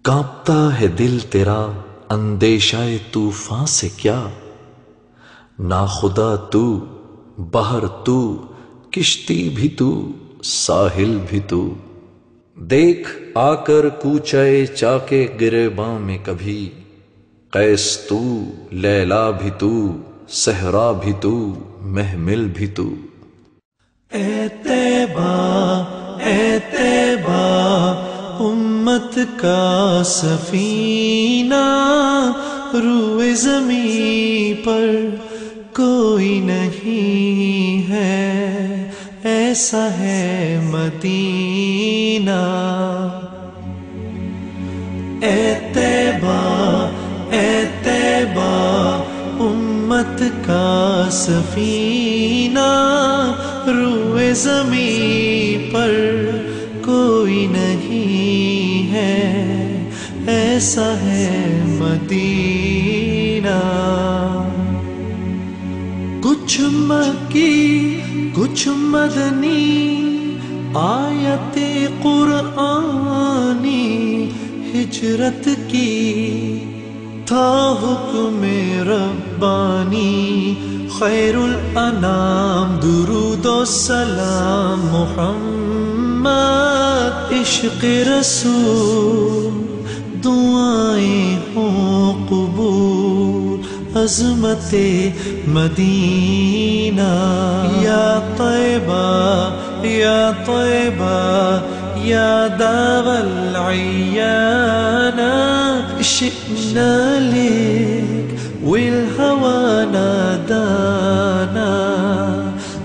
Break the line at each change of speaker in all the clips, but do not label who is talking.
کانپتا ہے دل تیرا اندیشہ طوفان سے کیا، ناخدا تو، بحر تو، کشتی بھی تو، ساحل بھی تو۔ دیکھ آ کر کوچے چاکے گریباں میں کبھی، قیس تو، لیلا بھی تو، صحرا بھی تو، محمل بھی تو۔
اے طیبہ امت کا سفینہ، روئے زمین پر کوئی نہیں ہے، ایسا ہے مدینہ۔ اے طیبہ امت کا سفینہ، روئے زمین پر کوئی نہیں ہے، ایسا ہے مدینہ۔ کچھ مکی کچھ مدنی آیت قرآنی، ہجرت کی تھا حکم ربانی، خیر الانام درود و سلام محمد، عشق رسول دعائیں ہوں قبول، عظمت مدینہ۔ یا طیبہ یا طیبہ یا دار العیان، شئنا لك والهوى نادانا،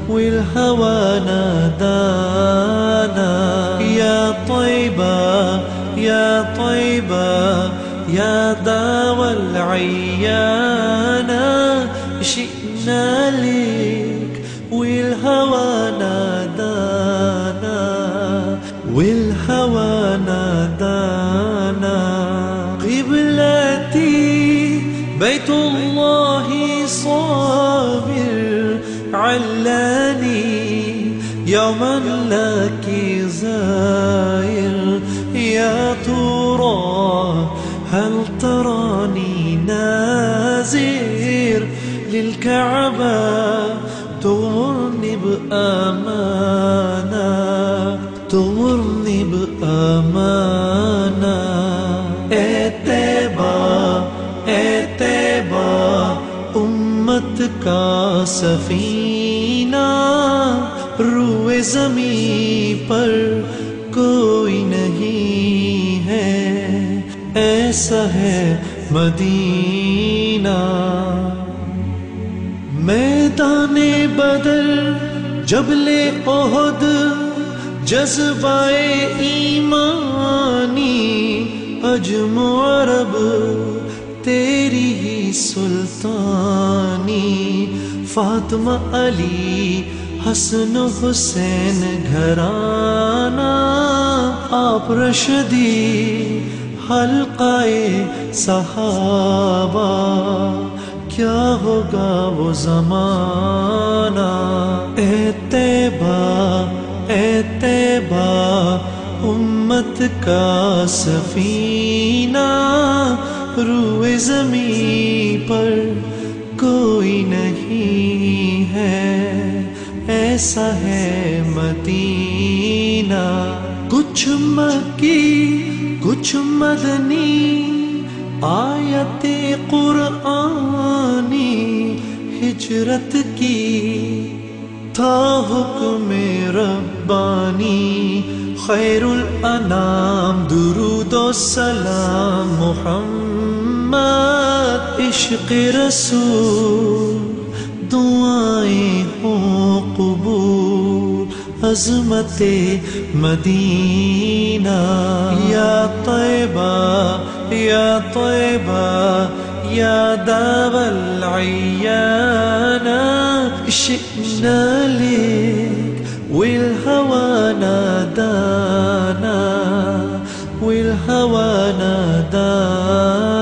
والهوى نادانا۔ يا طيبة يا طيبة يا دار العيان، شئنا لك والهوى نادانا، والهوى نادانا۔ قبلتي بيت الله صابر، علاني يوما لك زائر، يا ترى هل تراني نازر للكعبة، تغمرني بأمانة، تغمرني بأمانة۔ اے طیبہ امت کا سفینہ، روئے زمین پر کوئی نہیں ہے، ایسا ہے مدینہ۔ میدان بدر جبل احد جذبہ ایمانی، عجم و عرب تیری ہی سلطانی، فاطمہ علی حسن حسین گھرانہ، آپ رشدی حلقہ صحابہ، کیا ہوگا وہ زمانہ۔ اے طیبہ امت کا سفینہ، روئے زمین پر کوئی نہیں ہے، ایسا ہے مدینہ۔ کچھ مکی کچھ مدنی آیت قرآنی، ہجرت کی تھا حکم ربانی، خیر الانام درود و سلام محمد، عشق رسول دعائیں ہوں قبول، عظمت مدینہ۔ یا طیبہ یا طیبہ یا دار العیان، شئنا لك والهوى نادانا، والهوى نادانا۔